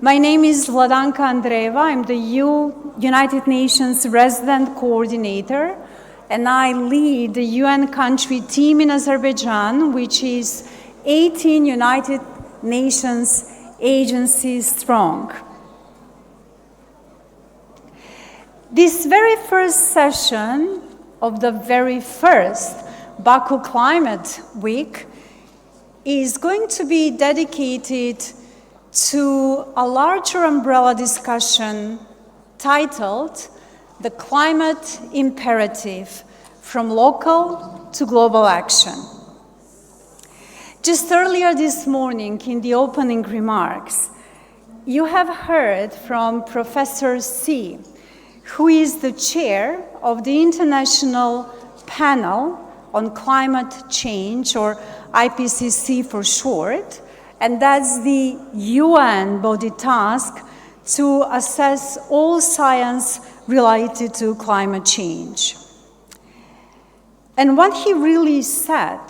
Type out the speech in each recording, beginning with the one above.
My name is Vladanka Andreeva. I'm the United Nations Resident Coordinator, and I lead the UN country team in Azerbaijan, which is 18 United Nations agencies strong. This very first session of the very first Baku Climate Week is going to be dedicated to a larger umbrella discussion titled The Climate Imperative, from Local to Global Action. Just earlier this morning in the opening remarks, you have heard from Professor C, who is the chair of the International Panel on Climate Change, or IPCC for short, and that's the UN body tasked to assess all science related to climate change. And what he really said,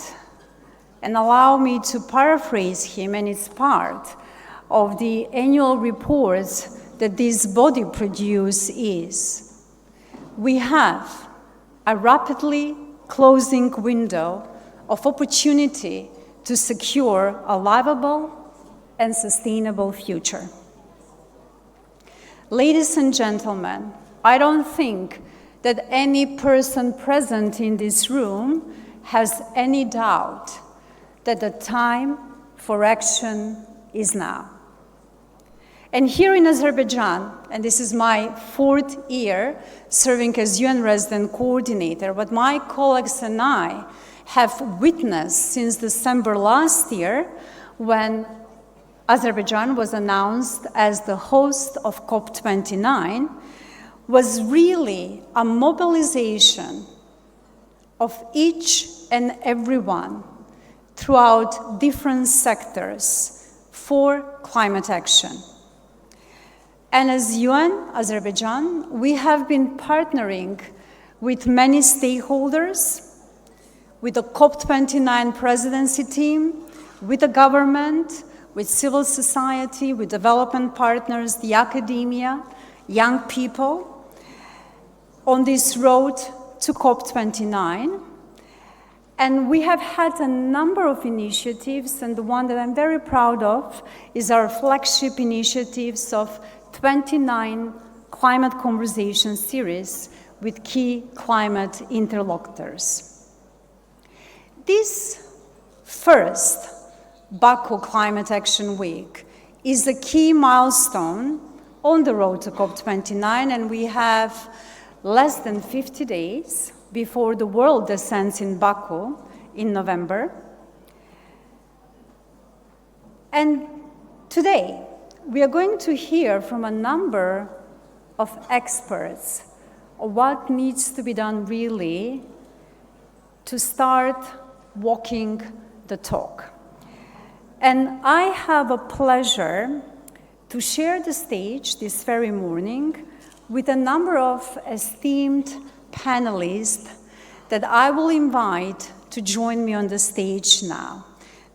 and allow me to paraphrase him, and it's part of the annual reports that this body produces, is we have a rapidly closing window of opportunity to secure a livable and sustainable future. Ladies and gentlemen, I don't think that any person present in this room has any doubt that the time for action is now. And here in Azerbaijan, and this is my 4th year serving as UN Resident Coordinator, what my colleagues and I have witnessed since December last year, when Azerbaijan was announced as the host of COP29, was really a mobilization of each and everyone throughout different sectors for climate action. And as UN Azerbaijan, we have been partnering with many stakeholders, with the COP29 presidency team, with the government, with civil society, with development partners, the academia, young people, on this road to COP29. And we have had a number of initiatives, and the one that I'm very proud of is our flagship initiatives of 29 climate conversation series with key climate interlocutors. This first Baku Climate Action Week is a key milestone on the road to COP29, and we have less than 50 days before the world descends in Baku in November. And today, we are going to hear from a number of experts on what needs to be done really to start walking the talk. And I have a pleasure to share the stage this very morning with a number of esteemed panelists that I will invite to join me on the stage now.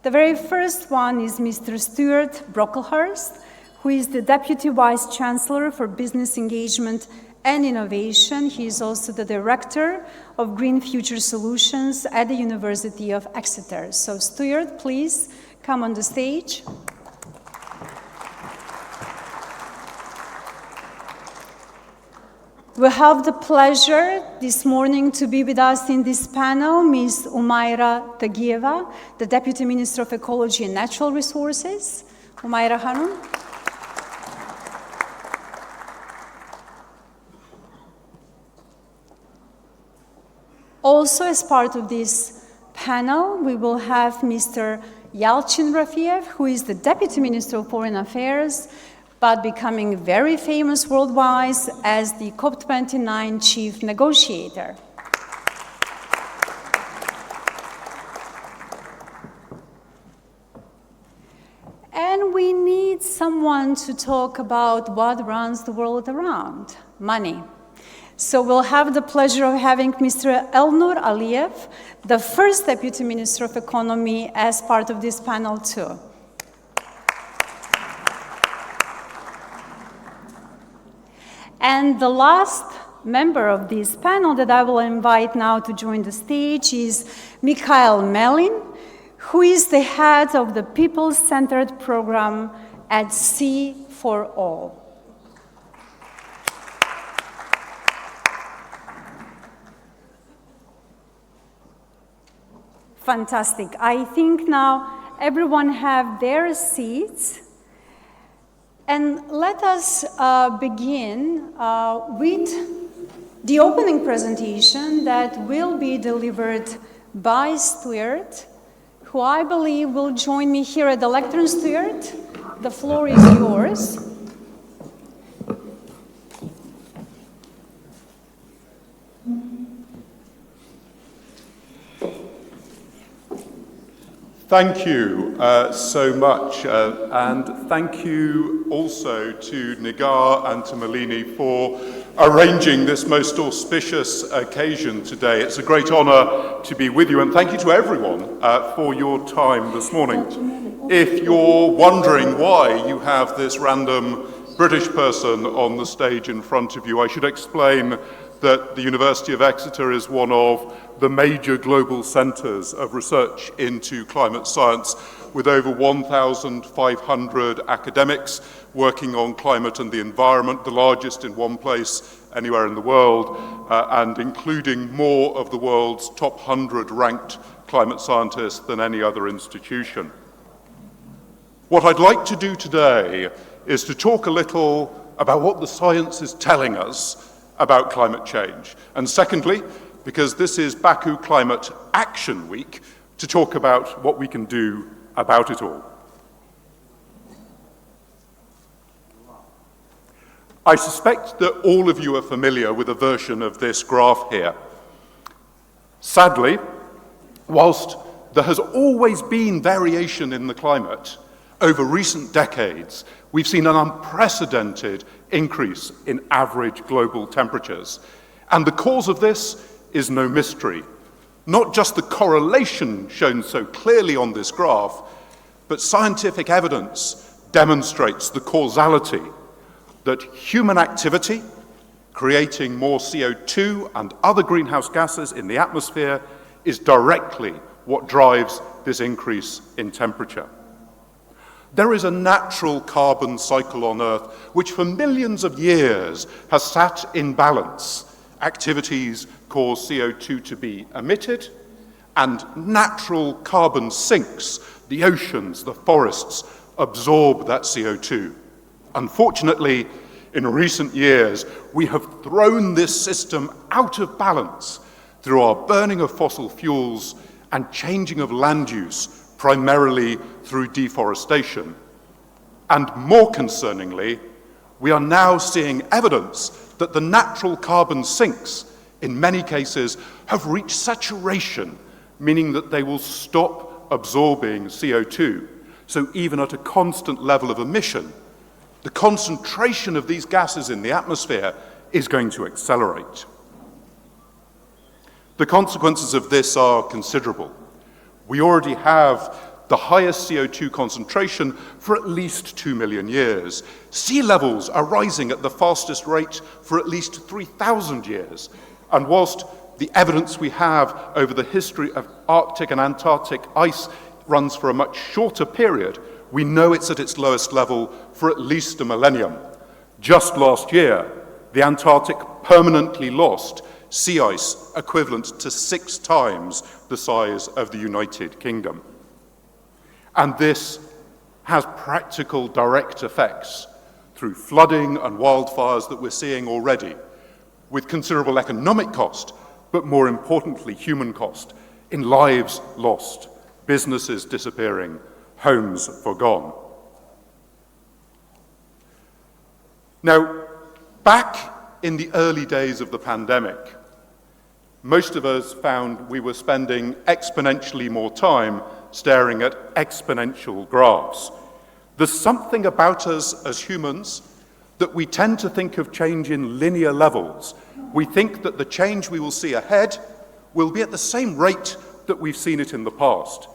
The very first one is Mr. Stuart Brocklehurst, who is the Deputy Vice Chancellor for Business Engagement and Innovation. He is also the Director of Green Future Solutions at the University of Exeter. So Stuart, please come on the stage. We have the pleasure this morning to be with us in this panel, Ms. Umayra Tagieva, the Deputy Minister of Ecology and Natural Resources. Umayra Hanum. Also, as part of this panel, we will have Mr. Yalchin Rafiev, who is the Deputy Minister of Foreign Affairs, but becoming very famous worldwide as the COP29 Chief Negotiator. And we need someone to talk about what runs the world around, money. So we'll have the pleasure of having Mr. Elnur Aliyev, the first Deputy Minister of Economy, as part of this panel too. And the last member of this panel that I will invite now to join the stage is Mikhail Melin, who is the head of the People-Centered Program at Sea for All. Fantastic. I think now everyone have their seats. And let us begin with the opening presentation that will be delivered by Stuart, who I believe will join me here at the lectern. Stuart, the floor is yours. Thank you so much, and thank you also to Nigar and to Malini for arranging this most auspicious occasion today. It's a great honor to be with you, and thank you to everyone for your time this morning. If you're wondering why you have this random British person on the stage in front of you, I should explain that the University of Exeter is one of the major global centres of research into climate science, with over 1,500 academics working on climate and the environment, the largest in one place anywhere in the world, and including more of the world's top 100 ranked climate scientists than any other institution. What I'd like to do today is to talk a little about what the science is telling us about climate change. And secondly, because this is Baku Climate Action Week, to talk about what we can do about it all. I suspect that all of you are familiar with a version of this graph here. Sadly, whilst there has always been variation in the climate, over recent decades, we've seen an unprecedented increase in average global temperatures. And the cause of this is no mystery. Not just the correlation shown so clearly on this graph, but scientific evidence demonstrates the causality that human activity, creating more CO2 and other greenhouse gases in the atmosphere, is directly what drives this increase in temperature. There is a natural carbon cycle on Earth which for millions of years has sat in balance. Activities cause CO2 to be emitted, and natural carbon sinks. The oceans, the forests absorb that CO2. Unfortunately, in recent years, we have thrown this system out of balance through our burning of fossil fuels and changing of land use, primarily through deforestation. And more concerningly, we are now seeing evidence that the natural carbon sinks, in many cases, have reached saturation, meaning that they will stop absorbing CO2. So even at a constant level of emission, the concentration of these gases in the atmosphere is going to accelerate. The consequences of this are considerable. We already have the highest CO2 concentration for at least 2 million years. Sea levels are rising at the fastest rate for at least 3,000 years. And whilst the evidence we have over the history of Arctic and Antarctic ice runs for a much shorter period, we know it's at its lowest level for at least a millennium. Just last year, the Antarctic permanently lost sea ice equivalent to 6 times the size of the United Kingdom. And this has practical direct effects through flooding and wildfires that we're seeing already, with considerable economic cost, but more importantly, human cost, in lives lost, businesses disappearing, homes forgone. Now, back in the early days of the pandemic, most of us found we were spending exponentially more time staring at exponential graphs. There's something about us as humans that we tend to think of change in linear levels. We think that the change we will see ahead will be at the same rate that we've seen it in the past.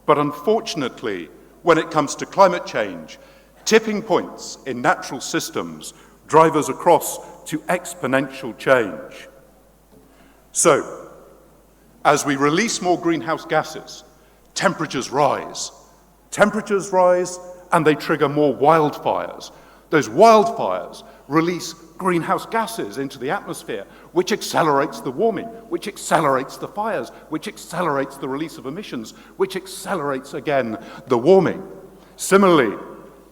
But unfortunately, when it comes to climate change, tipping points in natural systems drive us across to exponential change. So, as we release more greenhouse gases, temperatures rise. Temperatures rise and they trigger more wildfires. Those wildfires release greenhouse gases into the atmosphere, which accelerates the warming, which accelerates the fires, which accelerates the release of emissions, which accelerates, again, the warming. Similarly,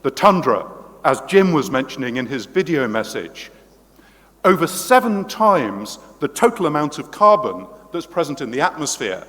the tundra, as Jim was mentioning in his video message, over 7 times the total amount of carbon that's present in the atmosphere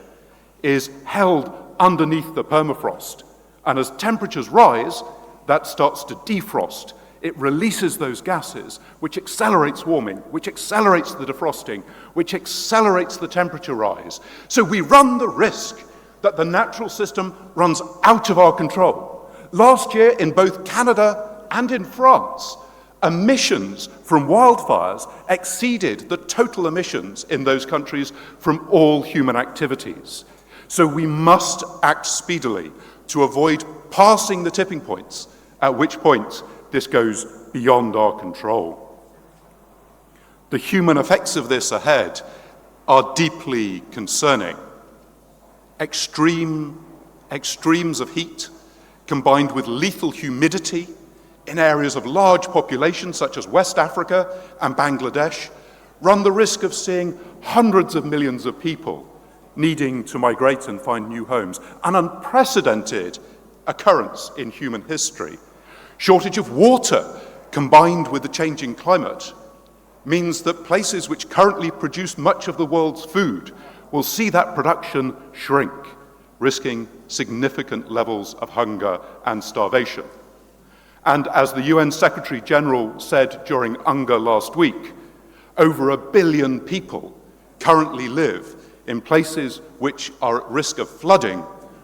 is held underneath the permafrost. And as temperatures rise, that starts to defrost. It releases those gases, which accelerates warming, which accelerates the defrosting, which accelerates the temperature rise. So we run the risk that the natural system runs out of our control. Last year, in both Canada and in France, emissions from wildfires exceeded the total emissions in those countries from all human activities. So we must act speedily to avoid passing the tipping points, at which point this goes beyond our control. The human effects of this ahead are deeply concerning. Extremes of heat, combined with lethal humidity in areas of large populations such as West Africa and Bangladesh, run the risk of seeing hundreds of millions of people needing to migrate and find new homes, an unprecedented occurrence in human history. Shortage of water, combined with the changing climate, means that places which currently produce much of the world's food will see that production shrink, risking significant levels of hunger and starvation. And as the UN Secretary General said during UNGA last week, over 1 billion people currently live in places which are at risk of flooding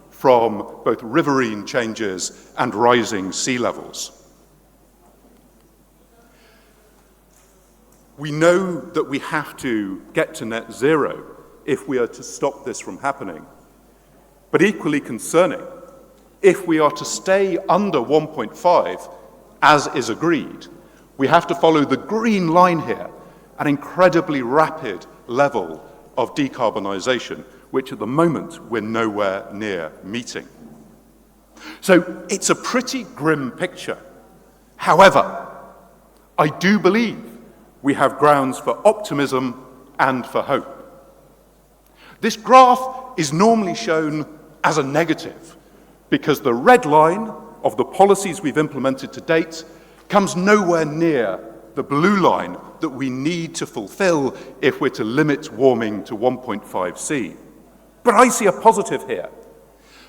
from both riverine changes and rising sea levels. We know that we have to get to net zero if we are to stop this from happening. But equally concerning, if we are to stay under 1.5, as is agreed, we have to follow the green line here, an incredibly rapid level of decarbonisation, which at the moment we're nowhere near meeting. So it's a pretty grim picture. However, I do believe we have grounds for optimism and for hope. This graph is normally shown as a negative because the red line of the policies we've implemented to date comes nowhere near the blue line that we need to fulfill if we're to limit warming to 1.5 C. But I see a positive here.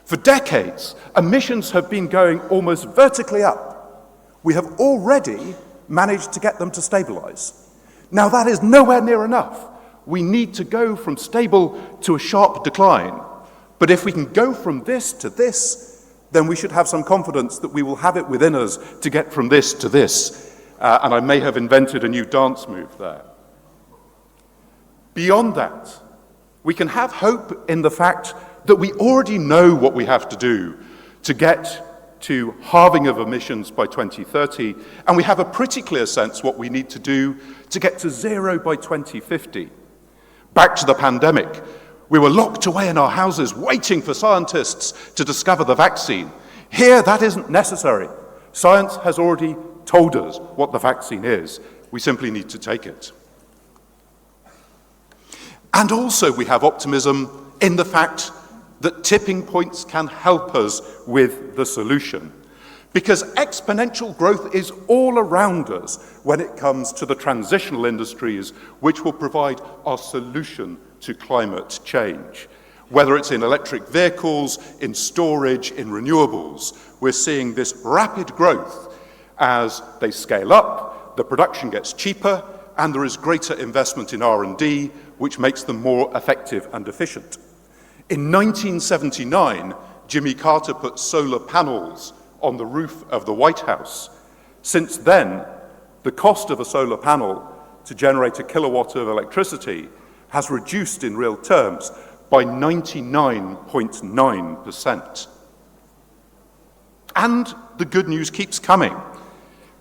For decades, emissions have been going almost vertically up. We have already managed to get them to stabilize. Now that is nowhere near enough. We need to go from stable to a sharp decline. But if we can go from this to this, then we should have some confidence that we will have it within us to get from this to this. And I may have invented a new dance move there. Beyond that, we can have hope in the fact that we already know what we have to do to get to halving of emissions by 2030, and we have a pretty clear sense what we need to do to get to zero by 2050. Back to the pandemic, we were locked away in our houses waiting for scientists to discover the vaccine. Here, that isn't necessary. Science has already told us what the vaccine is. We simply need to take it. And also we have optimism in the fact that tipping points can help us with the solution. Because exponential growth is all around us when it comes to the transitional industries which will provide our solution to climate change. Whether it's in electric vehicles, in storage, in renewables, we're seeing this rapid growth. As they scale up, the production gets cheaper, and there is greater investment in R&D, which makes them more effective and efficient. In 1979, Jimmy Carter put solar panels on the roof of the White House. Since then, the cost of a solar panel to generate a kilowatt of electricity has reduced in real terms by 99.9%. And the good news keeps coming,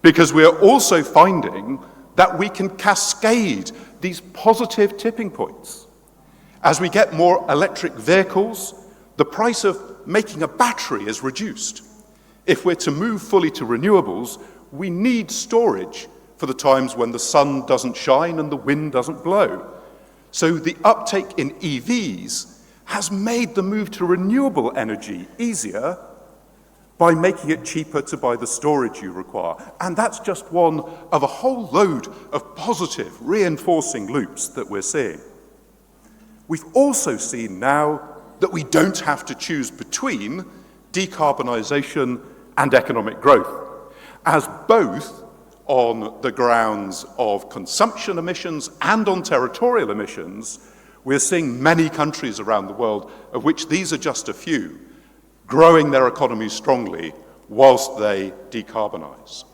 because we are also finding that we can cascade these positive tipping points. As we get more electric vehicles, the price of making a battery is reduced. If we're to move fully to renewables, we need storage for the times when the sun doesn't shine and the wind doesn't blow. So the uptake in EVs has made the move to renewable energy easier by making it cheaper to buy the storage you require. And that's just one of a whole load of positive reinforcing loops that we're seeing. We've also seen now that we don't have to choose between decarbonisation and economic growth, as both on the grounds of consumption emissions and on territorial emissions, we're seeing many countries around the world, of which these are just a few, growing their economies strongly whilst they decarbonise.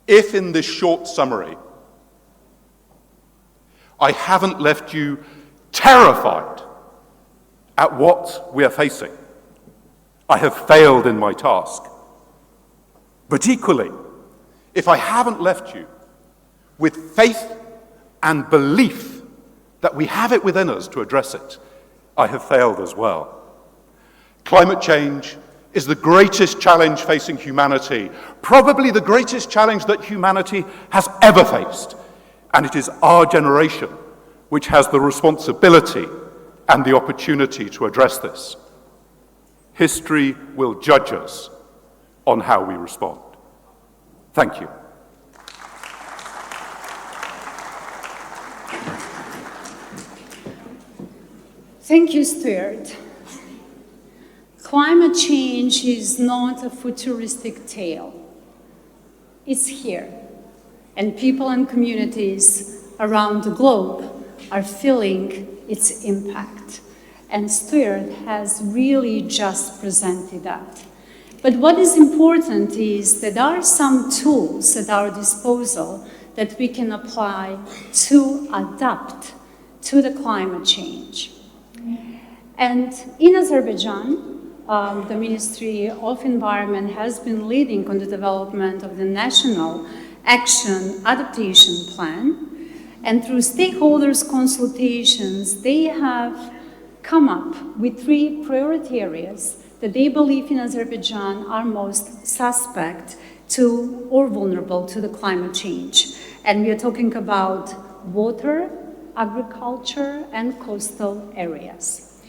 If in this short summary, I haven't left you terrified at what we are facing, I have failed in my task. But equally, if I haven't left you with faith and belief that we have it within us to address it, I have failed as well. Climate change is the greatest challenge facing humanity, probably the greatest challenge that humanity has ever faced. And it is our generation which has the responsibility and the opportunity to address this. History will judge us on how we respond. Thank you. Thank you, Stuart. Climate change is not a futuristic tale. It's here, and people and communities around the globe are feeling its impact. And Stuart has really just presented that. But what is important is that there are some tools at our disposal that we can apply to adapt to the climate change. And in Azerbaijan, the Ministry of Environment has been leading on the development of the National Action Adaptation Plan. And through stakeholders' consultations, they have come up with 3 priority areas that they believe in Azerbaijan are most suspect to or vulnerable to the climate change. And we are talking about water, agriculture, and coastal areas.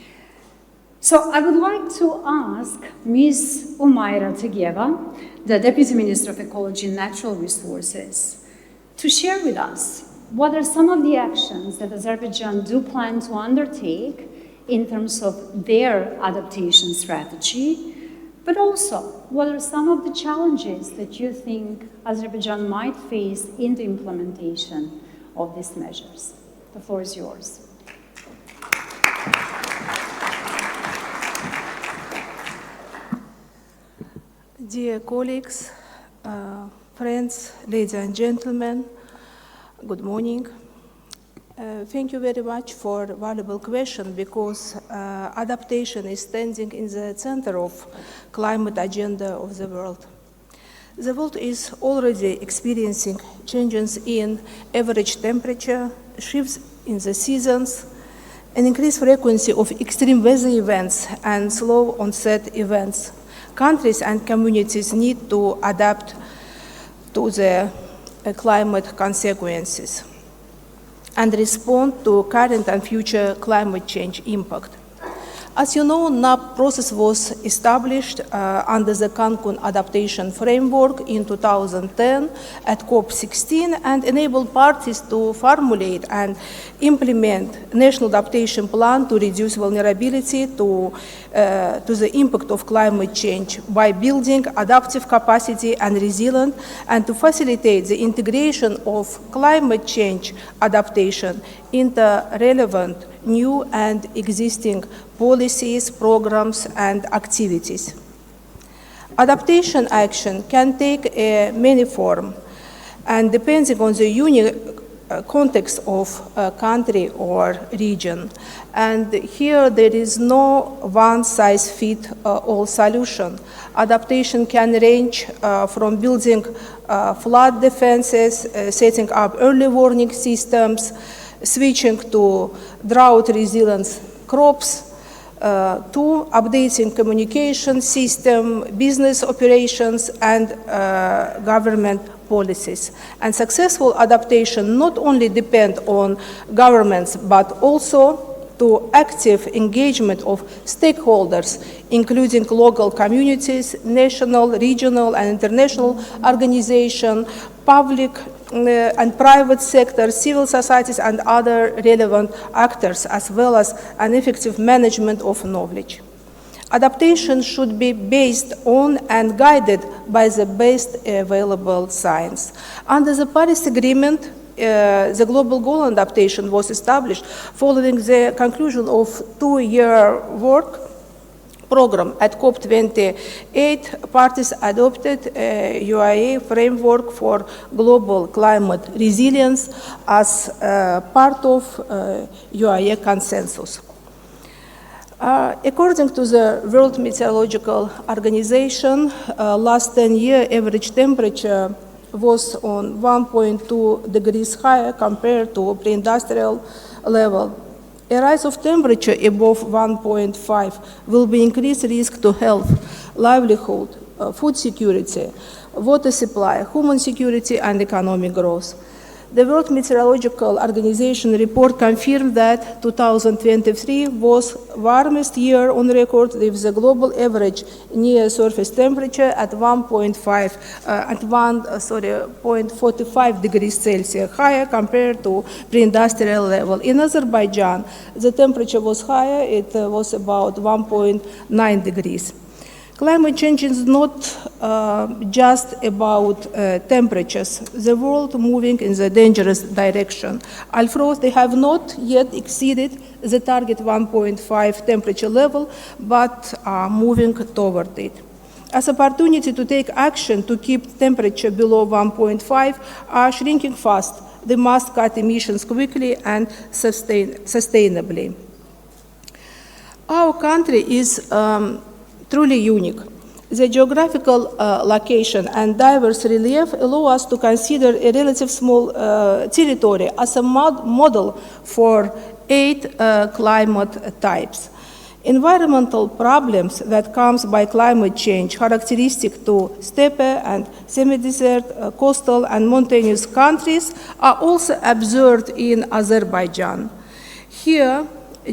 So I would like to ask Ms. Umayra Tegeva, the Deputy Minister of Ecology and Natural Resources, to share with us what are some of the actions that Azerbaijan do plan to undertake in terms of their adaptation strategy, but also what are some of the challenges that you think Azerbaijan might face in the implementation of these measures. The floor is yours. Dear colleagues, friends, ladies and gentlemen, good morning. Thank you very much for a valuable question, because adaptation is standing in the center of climate agenda of the world. The world is already experiencing changes in average temperature, shifts in the seasons, an increased frequency of extreme weather events and slow onset events. Countries and communities need to adapt to the climate consequences and respond to current and future climate change impact. As you know, NAP process was established under the Cancun Adaptation Framework in 2010 at COP16 and enabled parties to formulate and implement national adaptation plan to reduce vulnerability to the impact of climate change by building adaptive capacity and resilience, and to facilitate the integration of climate change adaptation into relevant new and existing policies, programs, and activities. Adaptation action can take many forms, and depending on the unique context of a country or region. And here there is no one-size-fits-all solution. Adaptation can range from building flood defenses, setting up early warning systems, switching to drought resilience crops, to updating communication system, business operations, and government policies. And successful adaptation not only depends on governments, but also to active engagement of stakeholders, including local communities, national, regional, and international organizations, public and private sector, civil societies, and other relevant actors, as well as an effective management of knowledge. Adaptation should be based on and guided by the best available science. Under the Paris Agreement, the global goal on adaptation was established following the conclusion of two-year work program at COP28. Parties adopted a UIA framework for global climate resilience as part of UIA consensus. According to the World Meteorological Organization, last 10-year average temperature was on 1.2 degrees higher compared to pre-industrial level. A rise of temperature above 1.5 will be increased risk to health, livelihood, food security, water supply, human security, and economic growth. The World Meteorological Organization report confirmed that 2023 was warmest year on record, with the global average near surface temperature at 0.45 degrees Celsius higher compared to pre-industrial level. In Azerbaijan, the temperature was higher; it was about 1.9 degrees. Climate change is not just about temperatures. The world moving in the dangerous direction. Although they have not yet exceeded the target 1.5 temperature level, but are moving toward it. As opportunity to take action to keep temperature below 1.5 are shrinking fast. They must cut emissions quickly and sustainably. Our country is truly unique. The geographical location and diverse relief allow us to consider a relatively small territory as a model for 8 climate types. Environmental problems that comes by climate change, characteristic to steppe and semi-desert, coastal and mountainous countries, are also observed in Azerbaijan. Here,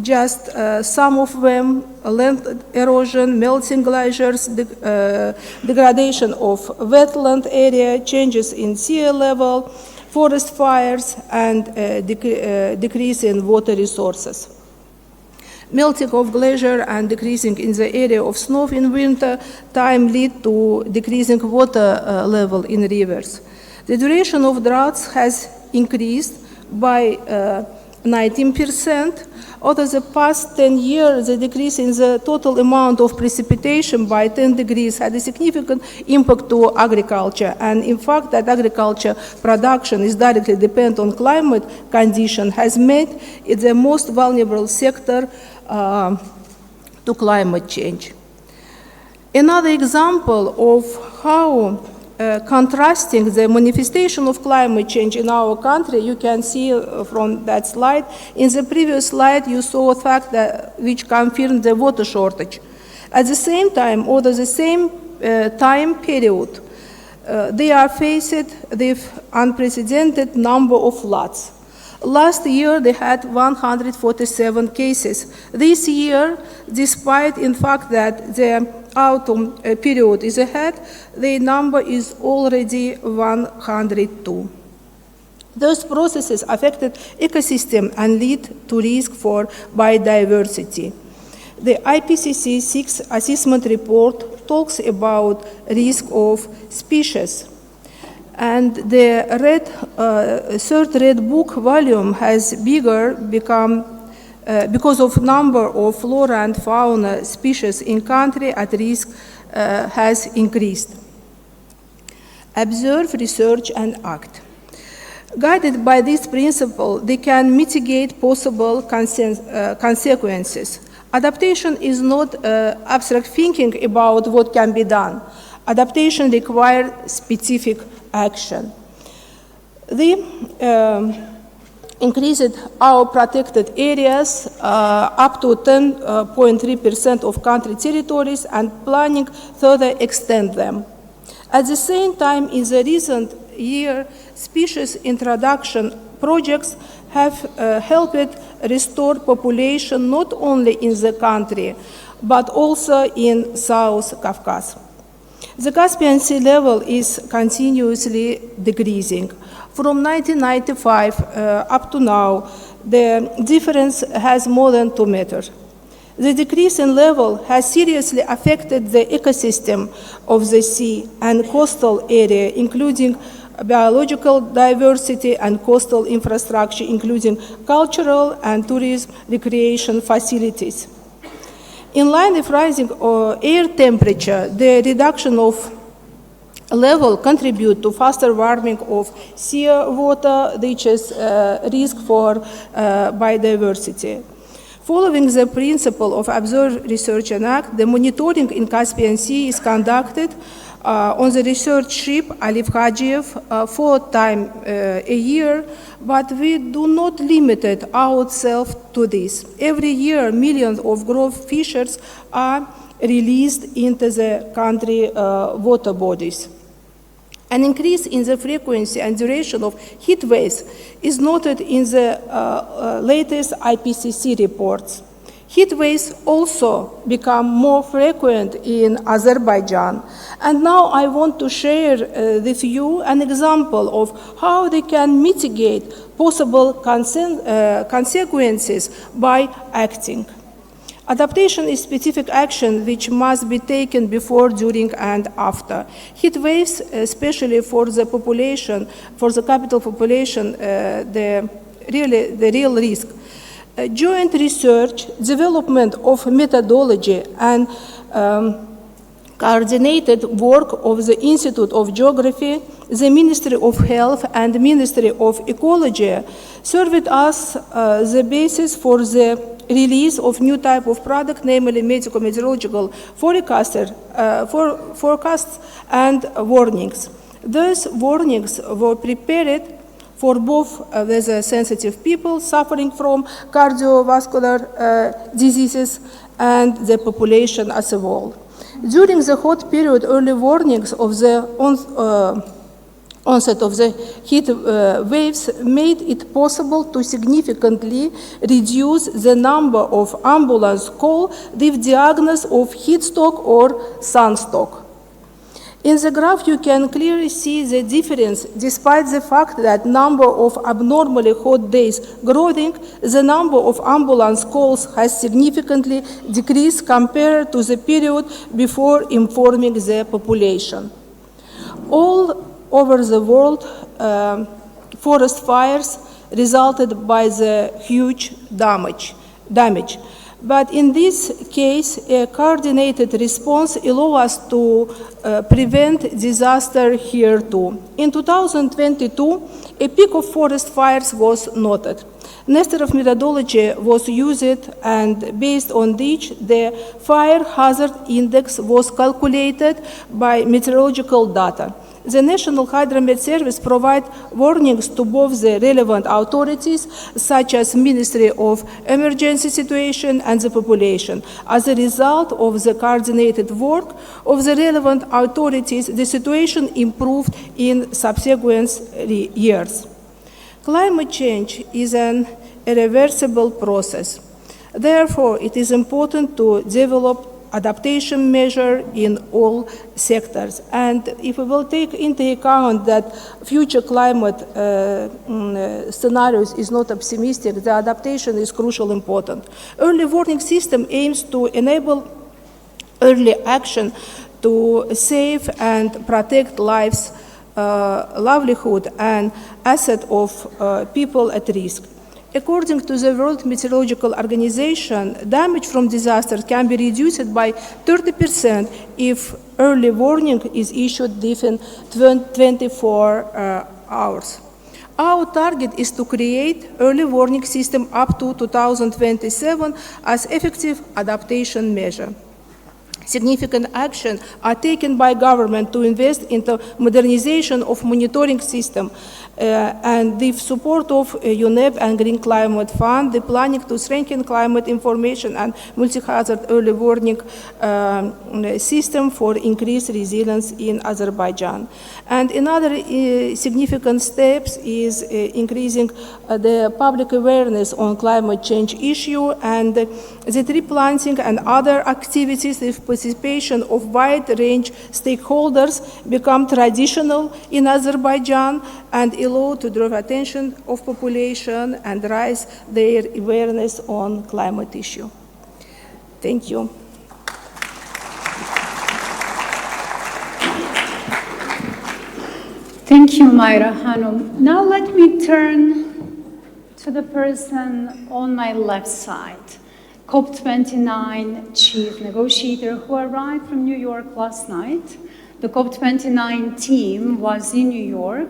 just some of them: land erosion, melting glaciers, degradation of wetland area, changes in sea level, forest fires, and decrease in water resources. Melting of glacier and decreasing in the area of snow in winter time lead to decreasing water level in rivers. The duration of droughts has increased by 19%. Over the past 10 years, the decrease in the total amount of precipitation by 10 degrees had a significant impact to agriculture. And in fact, that agriculture production is directly dependent on climate condition has made it the most vulnerable sector to climate change. Another example of how contrasting the manifestation of climate change in our country, you can see from that slide. In the previous slide, you saw a fact that which confirmed the water shortage. At the same time, over the same time period, they are faced with unprecedented number of floods. Last year, they had 147 cases. This year, despite in fact that the autumn period is ahead, the number is already 102. Those processes affected ecosystem and lead to risk for biodiversity. The IPCC 6th assessment report talks about risk of species. And the third red book volume has become because of number of flora and fauna species in country at risk has increased. Observe, research, and act. Guided by this principle, they can mitigate possible consequences. Adaptation is not abstract thinking about what can be done. Adaptation requires specific action. They increased our protected areas up to 10.3% of country territories and planning further extend them. At the same time, in the recent year, species introduction projects have helped restore population not only in the country, but also in South Caucasus. The Caspian Sea level is continuously decreasing. From 1995 up to now, the difference has more than 2 meters. The decrease in level has seriously affected the ecosystem of the sea and coastal area, including biological diversity and coastal infrastructure, including cultural and tourism recreation facilities. In line with rising air temperature, the reduction of level contribute to faster warming of sea water, which is risk for biodiversity. Following the principle of observe, research, and act, the monitoring in Caspian Sea is conducted on the research ship Aliyev 4 times a year, but we do not limit ourselves to this. Every year, millions of grove fishers are released into the country water bodies. An increase in the frequency and duration of heat waves is noted in the latest IPCC reports. Heat waves also become more frequent in Azerbaijan. And now I want to share with you an example of how they can mitigate possible consequences by acting. Adaptation is specific action which must be taken before, during, and after. Heat waves, especially for the population, for the capital population, the real risk. Joint research, development of methodology, and coordinated work of the Institute of Geography, the Ministry of Health, and the Ministry of Ecology served as the basis for the release of new type of product, namely medico-meteorological forecasts and warnings. Those warnings were prepared for both weather-sensitive people suffering from cardiovascular diseases and the population as a whole. During the hot period, early warnings of the onset of the heat waves made it possible to significantly reduce the number of ambulance calls with diagnosis of heat stroke or sunstroke. In the graph, you can clearly see the difference. Despite the fact that number of abnormally hot days growing, the number of ambulance calls has significantly decreased compared to the period before informing the population. All over the world, forest fires resulted by the huge damage. But in this case, a coordinated response allows us to prevent disaster here too. In 2022, a peak of forest fires was noted. Nesterov methodology was used, and based on which the fire hazard index was calculated by meteorological data. The National Hydromet Service provides warnings to both the relevant authorities, such as Ministry of Emergency Situation and the population. As a result of the coordinated work of the relevant authorities, the situation improved in subsequent years. Climate change is an irreversible process. Therefore, it is important to develop adaptation measure in all sectors. And if we will take into account that future climate scenarios is not optimistic, the adaptation is crucially important. Early warning system aims to enable early action to save and protect lives, livelihood, and asset of people at risk. According to the World Meteorological Organization, damage from disasters can be reduced by 30% if early warning is issued within 24 hours. Our target is to create early warning system up to 2027 as effective adaptation measure. Significant action are taken by government to invest into modernization of monitoring system and the support of UNEP and Green Climate Fund, the planning to strengthen climate information and multi-hazard early warning system for increased resilience in Azerbaijan. And another significant steps is increasing the public awareness on climate change issue and the tree planting and other activities with participation of wide range stakeholders become traditional in Azerbaijan and allow to draw attention of population and raise their awareness on climate issue. Thank you. Thank you, Mayra Hanum. Now let me turn to the person on my left side, COP29 chief negotiator who arrived from New York last night. The COP29 team was in New York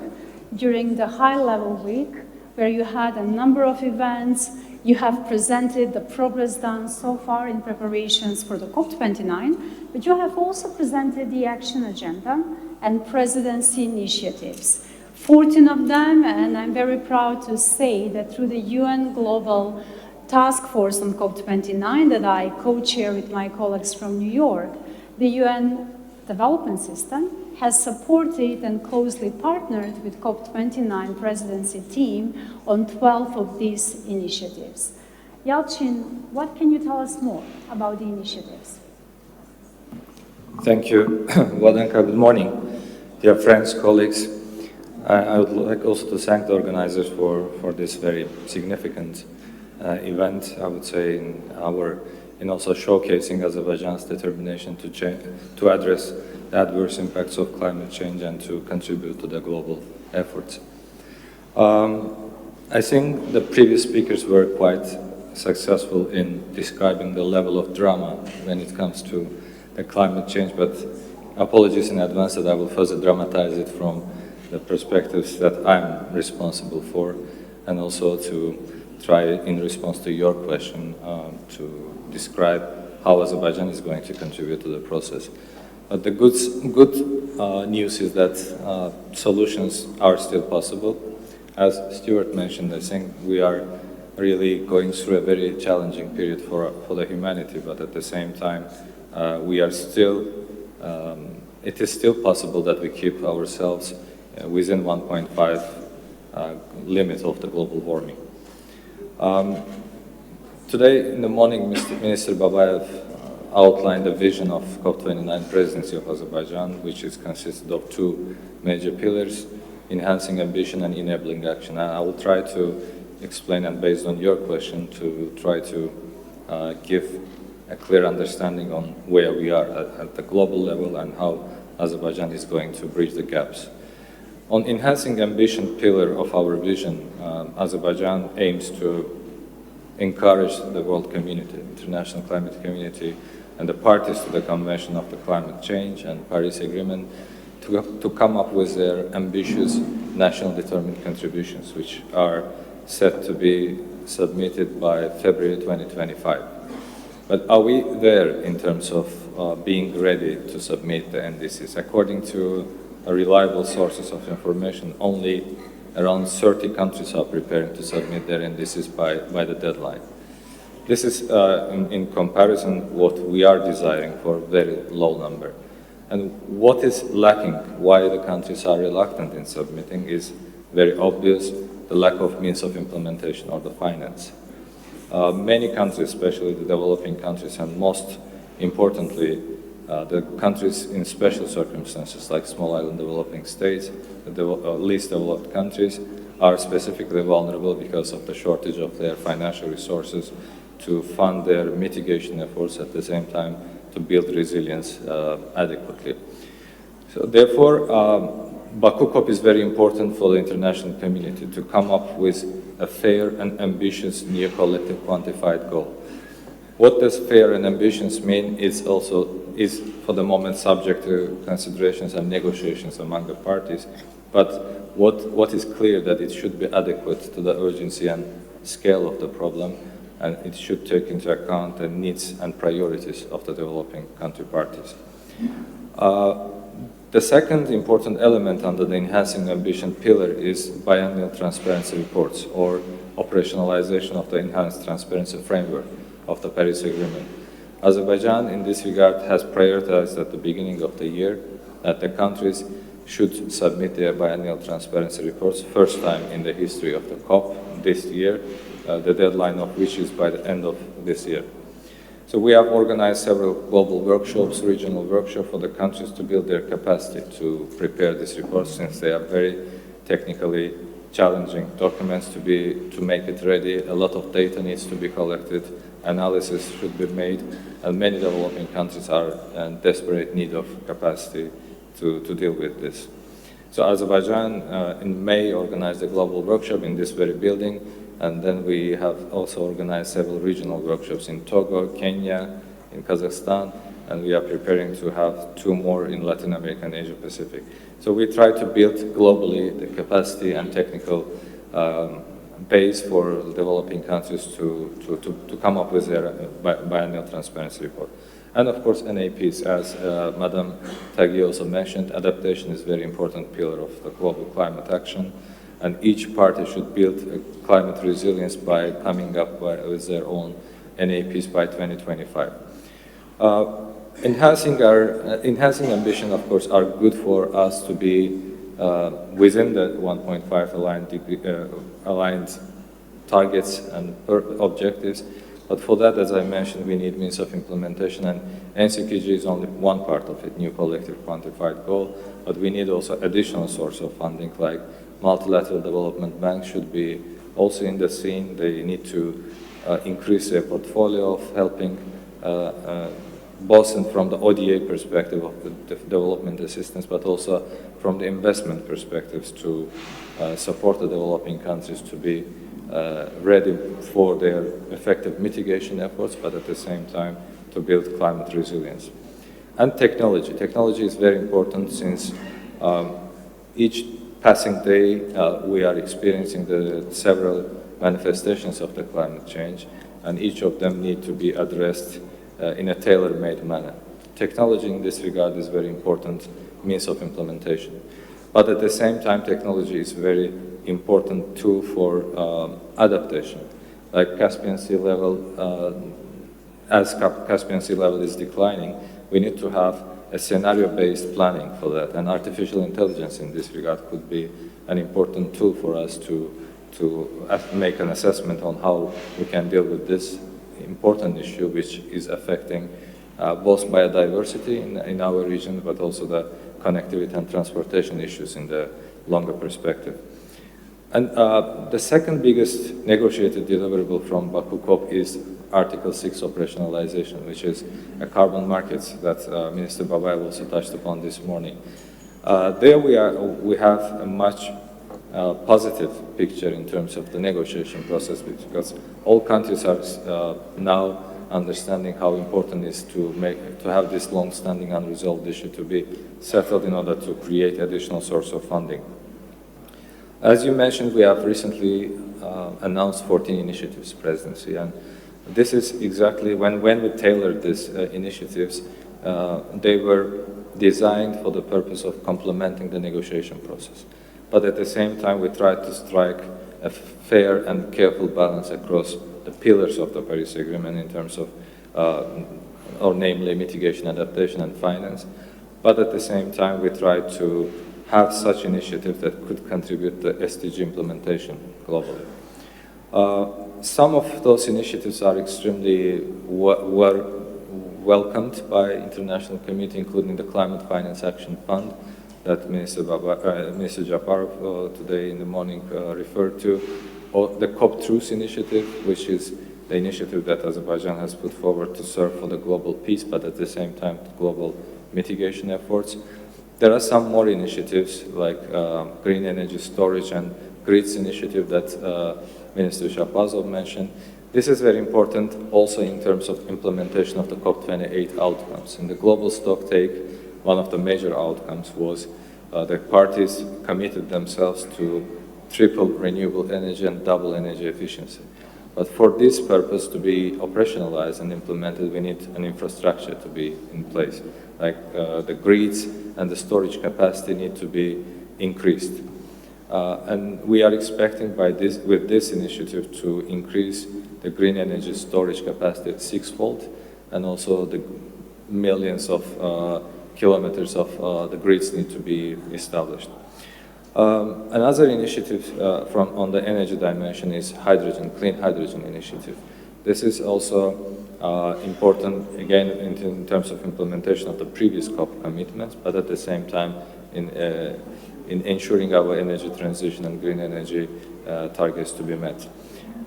during the high-level week where you had a number of events. You have presented the progress done so far in preparations for the COP29, but you have also presented the action agenda and presidency initiatives. 14 of them, and I'm very proud to say that through the UN Global Task Force on COP29 that I co-chair with my colleagues from New York, the UN development system has supported and closely partnered with COP29 presidency team on 12 of these initiatives. Yalcin, what can you tell us more about the initiatives? Thank you, Vladanka. Good morning, dear friends, colleagues. I would like also to thank the organizers for this very significant event, I would say, in also showcasing Azerbaijan's determination to address the adverse impacts of climate change and to contribute to the global efforts. I think the previous speakers were quite successful in describing the level of drama when it comes to the climate change, but apologies in advance that I will further dramatize it from the perspectives that I'm responsible for, and also to try, in response to your question, to describe how Azerbaijan is going to contribute to the process. But the good news is that solutions are still possible. As Stuart mentioned, I think we are really going through a very challenging period for the humanity, but at the same time, we are still, it is still possible that we keep ourselves within 1.5 limit of the global warming. Today in the morning, Minister Babayev outlined the vision of COP29 presidency of Azerbaijan, which is consisted of two major pillars: enhancing ambition and enabling action. And I will try to explain, and based on your question, to try to give a clear understanding on where we are at the global level and how Azerbaijan is going to bridge the gaps. On enhancing ambition pillar of our vision, Azerbaijan aims to encourage the world community, international climate community, and the parties to the Convention of the Climate Change and Paris Agreement to come up with their ambitious national determined contributions, which are set to be submitted by February 2025. But are we there in terms of being ready to submit the NDCs? According to reliable sources of information, only around 30 countries are preparing to submit their NDCs by the deadline. This is, in comparison, what we are desiring for a very low number. And what is lacking, why the countries are reluctant in submitting, is very obvious: the lack of means of implementation or the finance. Many countries, especially the developing countries, and most importantly, the countries in special circumstances like small island developing states, the least developed countries, are specifically vulnerable because of the shortage of their financial resources to fund their mitigation efforts, at the same time to build resilience adequately. So therefore, Baku COP is very important for the international community to come up with a fair and ambitious new collective quantified goal. What does fair and ambitious mean is for the moment subject to considerations and negotiations among the parties. But what is clear that it should be adequate to the urgency and scale of the problem, and it should take into account the needs and priorities of the developing country parties. The second important element under the Enhancing Ambition pillar is biannual transparency reports, or operationalization of the enhanced transparency framework of the Paris Agreement. Azerbaijan, in this regard, has prioritized at the beginning of the year that the countries should submit their biannual transparency reports, first time in the history of the COP this year, the deadline of which is by the end of this year. So we have organized several global workshops, regional workshops for the countries to build their capacity to prepare these reports, since they are very technically challenging documents to make it ready. A lot of data needs to be collected, analysis should be made, and many developing countries are in desperate need of capacity to deal with this. So Azerbaijan in May organized a global workshop in this very building, and then we have also organized several regional workshops in Togo, Kenya, in Kazakhstan, and we are preparing to have 2 more in Latin America and Asia Pacific. So we try to build globally the capacity and technical base for developing countries to come up with their biannual transparency report. And of course, NAPs, as Madam Taghi also mentioned, adaptation is a very important pillar of the global climate action, and each party should build climate resilience by coming up with their own NAPs by 2025. Enhancing ambition, of course, are good for us to be within the 1.5 aligned targets and objectives. But for that, as I mentioned, we need means of implementation, and NCKG is only one part of it, new collective quantified goal, but we need also additional source of funding, like multilateral development banks should be also in the scene. They need to increase their portfolio of helping both from the ODA perspective of the development assistance, but also from the investment perspectives to support the developing countries to be ready for their effective mitigation efforts, but at the same time to build climate resilience. And technology. Technology is very important, since each passing day we are experiencing the several manifestations of the climate change, and each of them need to be addressed in a tailor-made manner. Technology in this regard is very important means of implementation. But at the same time, technology is very important tool for adaptation. Like Caspian Sea level, as Caspian Sea level is declining, we need to have a scenario-based planning for that. And artificial intelligence in this regard could be an important tool for us to make an assessment on how we can deal with this important issue, which is affecting both biodiversity in our region, but also the connectivity and transportation issues in the longer perspective. And the second biggest negotiated deliverable from Baku COP is Article 6 operationalization, which is a carbon market that Minister Babayev also touched upon this morning. There we have a much positive picture in terms of the negotiation process, because all countries are now understanding how important it is to have this long-standing unresolved issue to be settled in order to create additional source of funding. As you mentioned, we have recently announced 14 initiatives presidency, and this is exactly when we tailored these initiatives, they were designed for the purpose of complementing the negotiation process. But at the same time, we tried to strike a fair and careful balance across the pillars of the Paris Agreement in terms of, or namely mitigation, adaptation, and finance. But at the same time, we tried to have such initiatives that could contribute to SDG implementation globally. Some of those initiatives are extremely welcomed by international community, including the Climate Finance Action Fund that Minister Japarov today in the morning referred to, or the COP Truce initiative, which is the initiative that Azerbaijan has put forward to serve for the global peace, but at the same time global mitigation efforts. There are some more initiatives like green energy storage and grids initiative that Minister Shahbazov mentioned. This is very important also in terms of implementation of the COP28 outcomes. In the global stocktake, one of the major outcomes was The parties committed themselves to triple renewable energy and double energy efficiency. But for this purpose to be operationalized and implemented, we need an infrastructure to be in place. Like the grids and the storage capacity need to be increased. And we are expecting with this initiative to increase the green energy storage capacity at sixfold, and also the millions of kilometers of the grids need to be established. Another initiative on the energy dimension is hydrogen, clean hydrogen initiative. This is also important, again, in terms of implementation of the previous COP commitments, but at the same time in ensuring our energy transition and green energy targets to be met.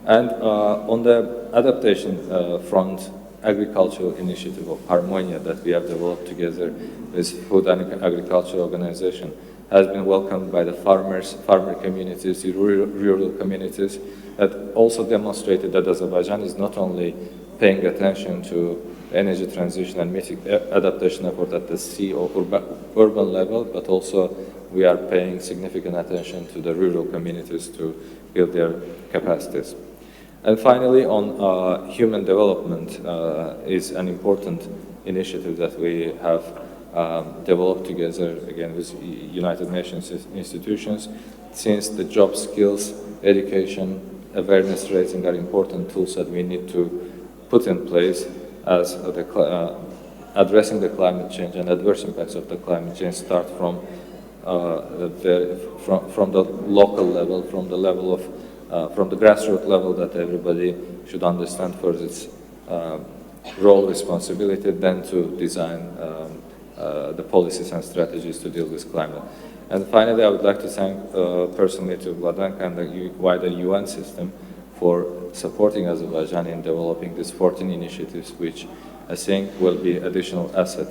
And on the adaptation front, agricultural initiative of Harmonia that we have developed together with Food and Agriculture Organization has been welcomed by the farmer communities, the rural communities, that also demonstrated that Azerbaijan is not only paying attention to energy transition and adaptation effort at the sea or urban level, but also we are paying significant attention to the rural communities to build their capacities. And finally, on human development is an important initiative that we have developed together, again, with United Nations institutions, since the job skills, education, awareness raising are important tools that we need to put in place as addressing the climate change and adverse impacts of the climate change start from the local level, from the level of from the grassroots level that everybody should understand for its role, responsibility, then to design the policies and strategies to deal with climate. And finally, I would like to thank personally to Vladanka and the wider UN system for supporting Azerbaijan in developing these 14 initiatives, which I think will be additional asset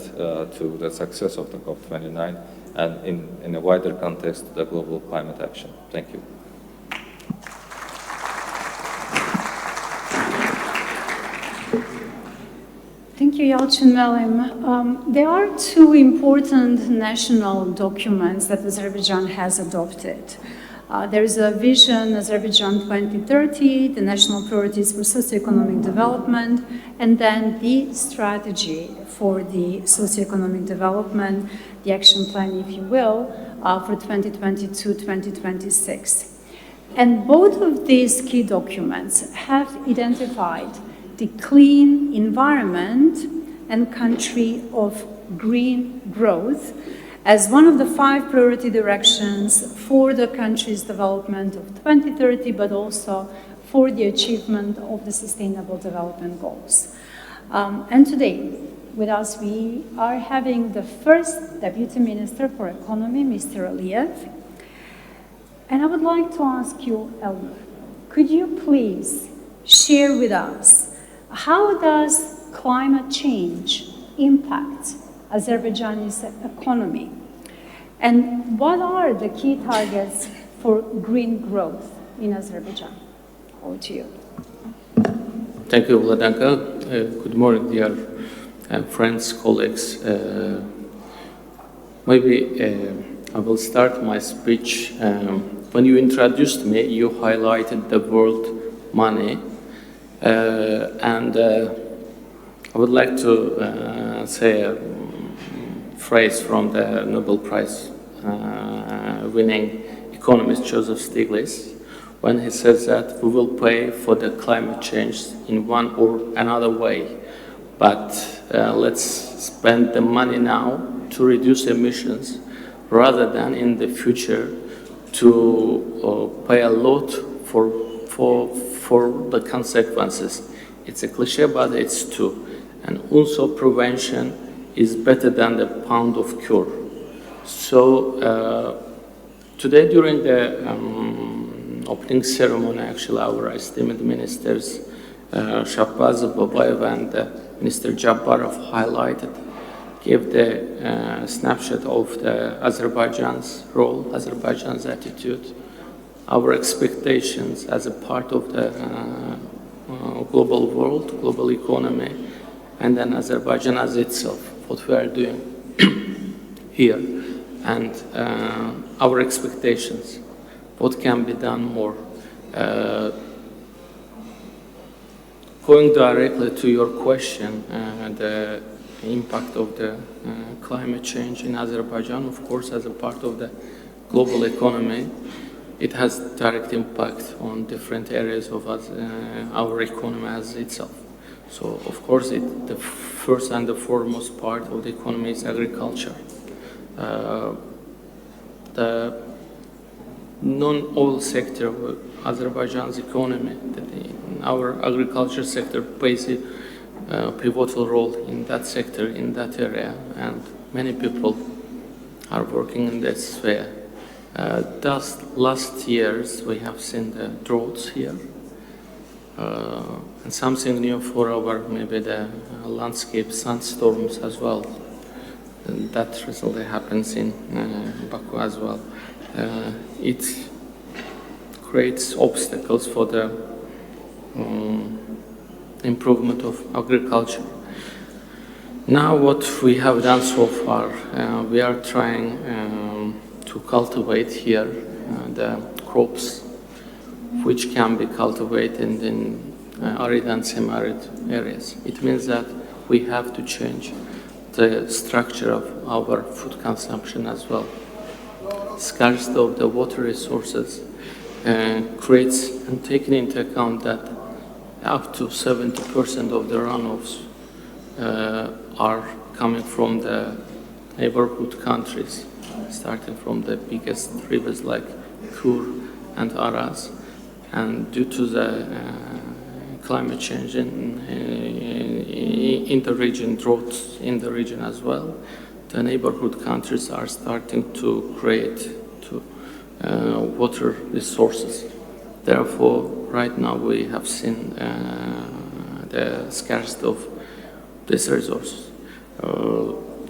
to the success of the COP29 and in a wider context, the global climate action. Thank you. Thank you, Yalcin Melim. There are two important national documents that Azerbaijan has adopted. There is a vision, Azerbaijan 2030, the national priorities for socioeconomic development, and then the strategy for the socioeconomic development, the action plan, if you will, for 2022-2026. And both of these key documents have identified the clean environment and country of green growth as one of the 5 priority directions for the country's development of 2030, but also for the achievement of the Sustainable Development Goals. And today, with us, we are having the first Deputy Minister for Economy, Mr. Aliyev. And I would like to ask you, Aliyev, could you please share with us how does climate change impact Azerbaijan's economy? And what are the key targets for green growth in Azerbaijan? Over to you. Thank you, Vladanka. Good morning, dear friends, colleagues. Maybe I will start my speech. When you introduced me, you highlighted the word money. And I would like to say a phrase from the Nobel Prize winning economist Joseph Stiglitz, when he says that we will pay for the climate change in one or another way, but let's spend the money now to reduce emissions rather than in the future to pay a lot for the consequences. It's a cliche, but it's true. And also prevention is better than the pound of cure. So today during the opening ceremony, actually our esteemed ministers, Shahbaz Babayev and Minister Jabbarov gave the snapshot of the Azerbaijan's role, Azerbaijan's attitude, our expectations as a part of the global world, global economy, and then Azerbaijan as itself, what we are doing here. and our expectations. What can be done more? Going directly to your question, the impact of the climate change in Azerbaijan, of course, as a part of the global economy, it has direct impact on different areas of our economy as itself. So, of course, the first and the foremost part of the economy is agriculture. The non-oil sector of Azerbaijan's economy, our agriculture sector plays a pivotal role in that sector, in that area, and many people are working in that sphere. Thus, last years we have seen the droughts here, and something new for our maybe the landscape sandstorms as well. And that recently happens in Baku as well. It creates obstacles for the improvement of agriculture. Now what we have done so far, we are trying to cultivate here the crops which can be cultivated in arid and semi-arid areas. It means that we have to change the structure of our food consumption as well. Scarcity of the water resources creates, and taking into account that up to 70% of the runoffs are coming from the neighborhood countries, starting from the biggest rivers like Kur and Aras. And due to the climate change in the region, droughts in the region as well, the neighborhood countries are starting to create water resources. Therefore, right now we have seen the scarcity of these resources.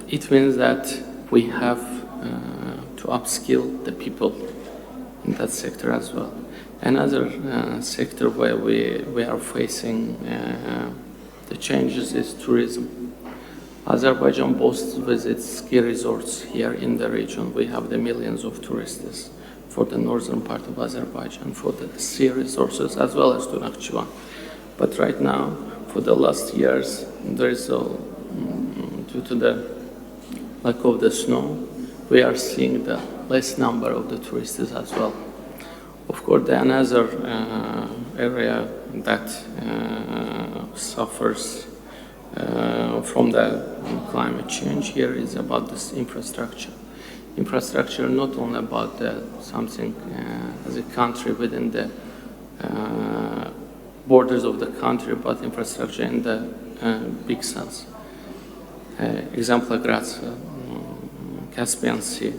It means that we have to upskill the people in that sector as well. Another sector where we are facing the changes is tourism. Azerbaijan boasts with its ski resorts here in the region. We have the millions of tourists for the northern part of Azerbaijan, for the sea resources, as well as to Nakhchivan. But right now, for the last years, there is due to the lack of the snow, we are seeing the less number of the tourists as well. Of course, the another area that suffers from the climate change here is about this infrastructure. Infrastructure not only about something as a country within the borders of the country, but infrastructure in the big sense. Example, Caspian Sea.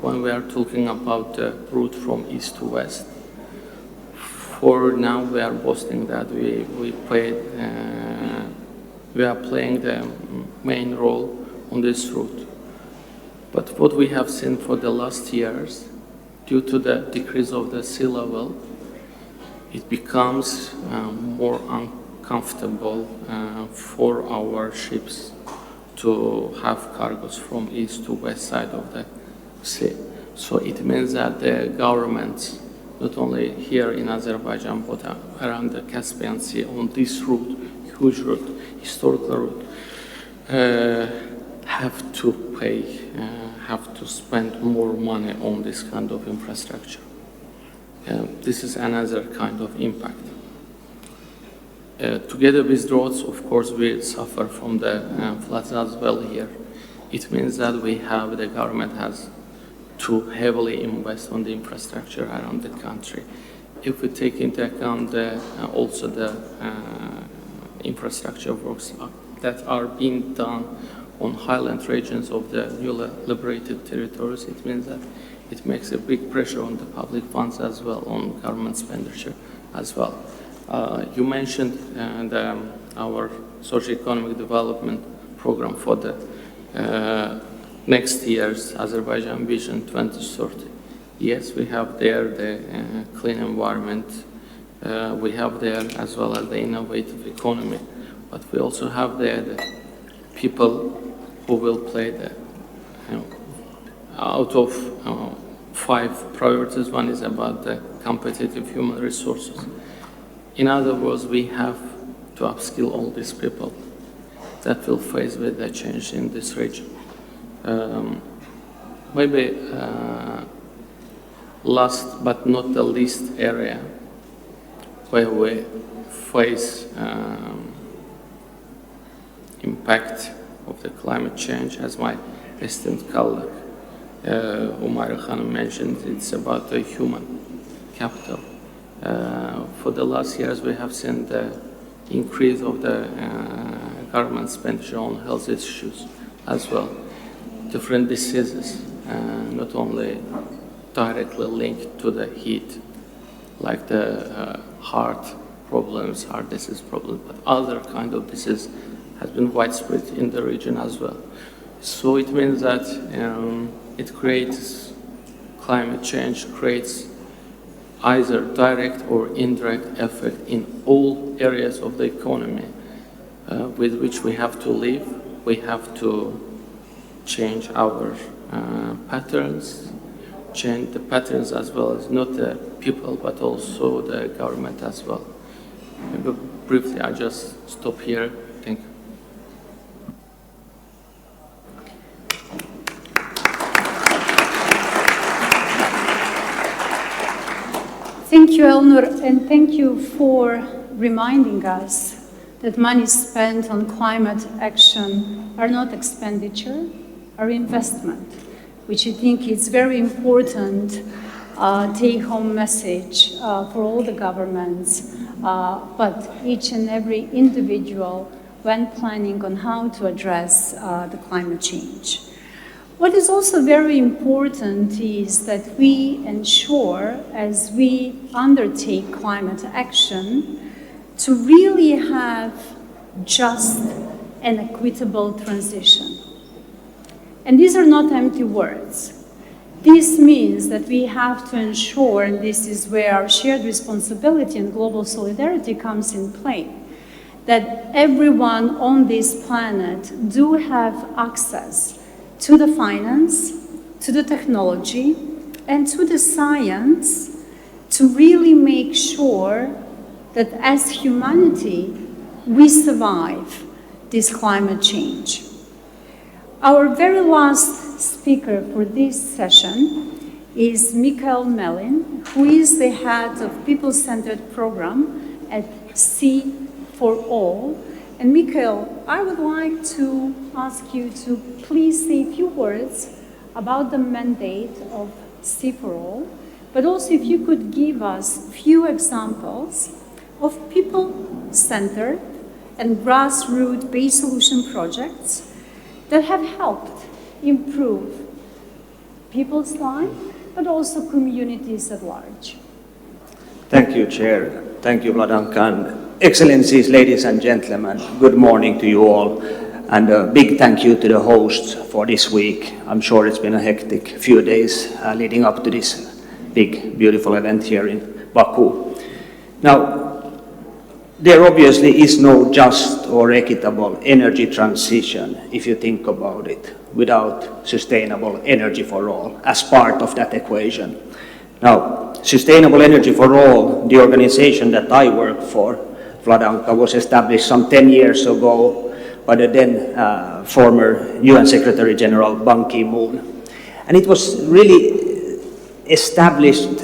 When we are talking about the route from east to west, for now we are boasting that we are playing the main role on this route. But what we have seen for the last years, due to the decrease of the sea level, it becomes more uncomfortable for our ships to have cargoes from east to west side of the sea. So it means that the governments, not only here in Azerbaijan, but around the Caspian Sea on this route, huge route, historical route, have to pay, have to spend more money on this kind of infrastructure. This is another kind of impact. Together with droughts, of course, we suffer from the floods as well here. It means that the government has to heavily invest on the infrastructure around the country. If we take into account also the infrastructure works that are being done on highland regions of the newly liberated territories, it means that it makes a big pressure on the public funds as well, on government expenditure as well. You mentioned our socio-economic development program for the next year's Azerbaijan Vision 2030. Yes, we have there the clean environment, we have there as well as the innovative economy, but we also have there the people who will play the out of 5 priorities, one is about the competitive human resources. In other words, we have to upskill all these people that will face with the change in this region. Maybe last but not the least area where we face impact of the climate change, as my esteemed colleague Umayra Khanım mentioned, it's about the human capital. For the last years, we have seen the increase of the government expenditure on health issues as well. Different diseases, not only directly linked to the heat, like the heart problems, heart disease problems, but other kind of disease has been widespread in the region as well. So it means that it creates, climate change creates either direct or indirect effect in all areas of the economy with which we have to live. We have to change our patterns, change the patterns as well as not the people but also the government as well. Maybe briefly, I just stop here. Thank you. Thank you, Elnur, and thank you for reminding us that money spent on climate action are not expenditure, are investment, which I think is very important take-home message for all the governments, but each and every individual when planning on how to address the climate change. What is also very important is that we ensure, as we undertake climate action, to really have just and equitable transition. And these are not empty words. This means that we have to ensure, and this is where our shared responsibility and global solidarity comes in play, that everyone on this planet do have access to the finance, to the technology, and to the science to really make sure that as humanity, we survive this climate change. Our very last speaker for this session is Michael Mellin, who is the head of People-Centered Program at Sea for All. And Michael, I would like to ask you to please say a few words about the mandate of Sea for All, but also if you could give us a few examples of people-centered and grassroots-based solution projects that have helped improve people's lives, but also communities at large. Thank you, Chair. Thank you, Vladanka. Excellencies, ladies and gentlemen, good morning to you all, and a big thank you to the hosts for this week. I'm sure it's been a hectic few days leading up to this big, beautiful event here in Baku. Now, there obviously is no just or equitable energy transition, if you think about it, without sustainable energy for all as part of that equation. Now, Sustainable Energy for All, the organization that I work for, Vladanka, was established some 10 years ago by the then former UN Secretary General Ban Ki-moon. And it was really established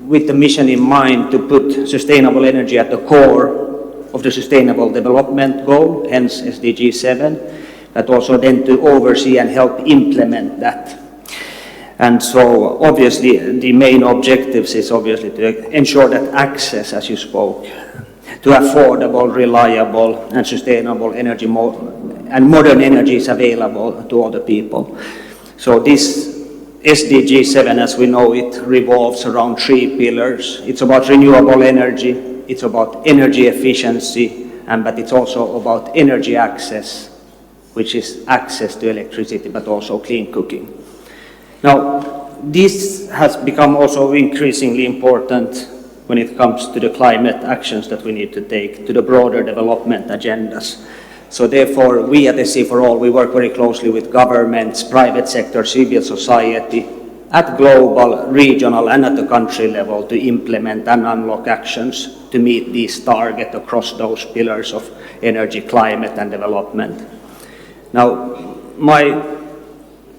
with the mission in mind to put sustainable energy at the core of the Sustainable Development Goal, hence SDG 7, but also then to oversee and help implement that. And so obviously the main objectives is obviously to ensure that access, as you spoke, to affordable, reliable and sustainable energy and modern energy is available to all the people. So this SDG 7, as we know it, revolves around 3 pillars. It's about renewable energy, it's about energy efficiency, but it's also about energy access, which is access to electricity, but also clean cooking. Now, this has become also increasingly important when it comes to the climate actions that we need to take, to the broader development agendas. So therefore, we at SC for All, we work very closely with governments, private sector, civil society, at global, regional, and at the country level to implement and unlock actions to meet these targets across those pillars of energy, climate, and development. Now, my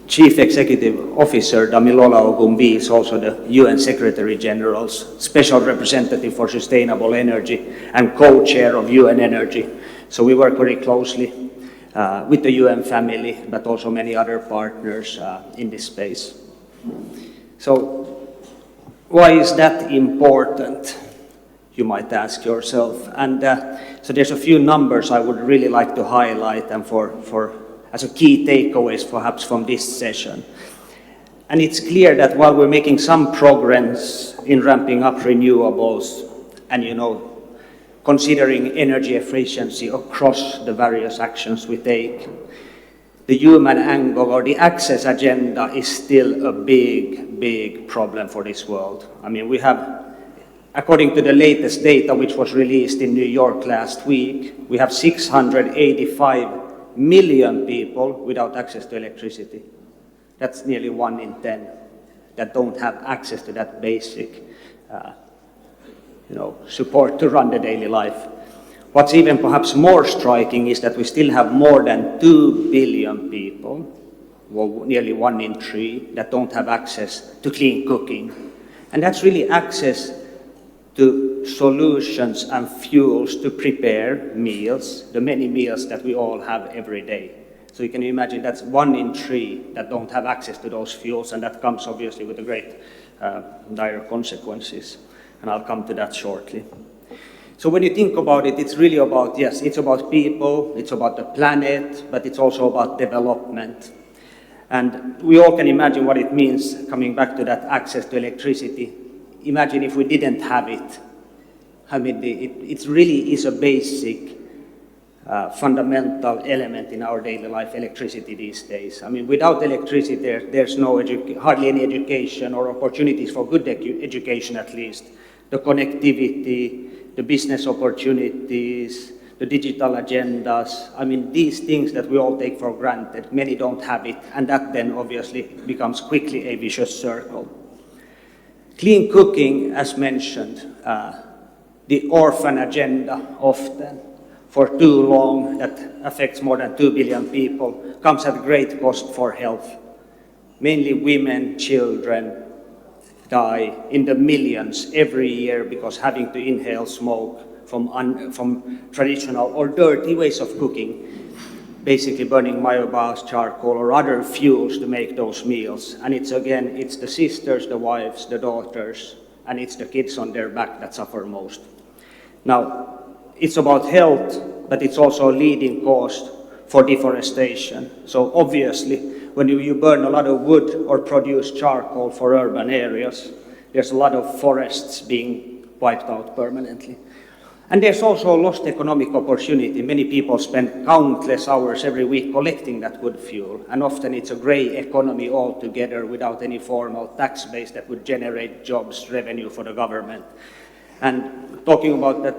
Chief Executive Officer, Damilola Ogumbi, is also the UN Secretary General's Special Representative for Sustainable Energy and co-chair of UN Energy. So we work very closely with the UN family, but also many other partners in this space. So why is that important, you might ask yourself? And so there's a few numbers I would really like to highlight and as a key takeaways perhaps from this session. And it's clear that while we're making some progress in ramping up renewables and, considering energy efficiency across the various actions we take, the human angle or the access agenda is still a big, big problem for this world. I mean, we have, according to the latest data which was released in New York last week, we have 685 million people without access to electricity. That's nearly 1 in 10 that don't have access to that basic support to run the daily life. What's even perhaps more striking is that we still have more than 2 billion people, well, nearly 1 in 3, that don't have access to clean cooking. And that's really access to solutions and fuels to prepare meals, the many meals that we all have every day. So you can imagine that's 1 in 3 that don't have access to those fuels, and that comes obviously with a great dire consequences. And I'll come to that shortly. So when you think about it, it's really about, yes, it's about people, it's about the planet, but it's also about development. And we all can imagine what it means, coming back to that access to electricity. Imagine if we didn't have it. I mean, it really is a basic, fundamental element in our daily life, electricity these days. I mean, without electricity, there's hardly any education or opportunities for good education at least. The connectivity, the business opportunities, the digital agendas. I mean, these things that we all take for granted, many don't have it, and that then obviously becomes quickly a vicious circle. Clean cooking, as mentioned, the orphan agenda often, for too long, that affects more than 2 billion people, comes at great cost for health. Mainly women, children, die in the millions every year because having to inhale smoke from traditional or dirty ways of cooking, basically burning biomass, charcoal, or other fuels to make those meals. And it's the sisters, the wives, the daughters, and it's the kids on their back that suffer most. Now, it's about health, but it's also a leading cause for deforestation. So obviously, when you burn a lot of wood or produce charcoal for urban areas, there's a lot of forests being wiped out permanently. And there's also a lost economic opportunity. Many people spend countless hours every week collecting that wood fuel, and often it's a grey economy altogether without any formal tax base that would generate jobs, revenue for the government. And talking about that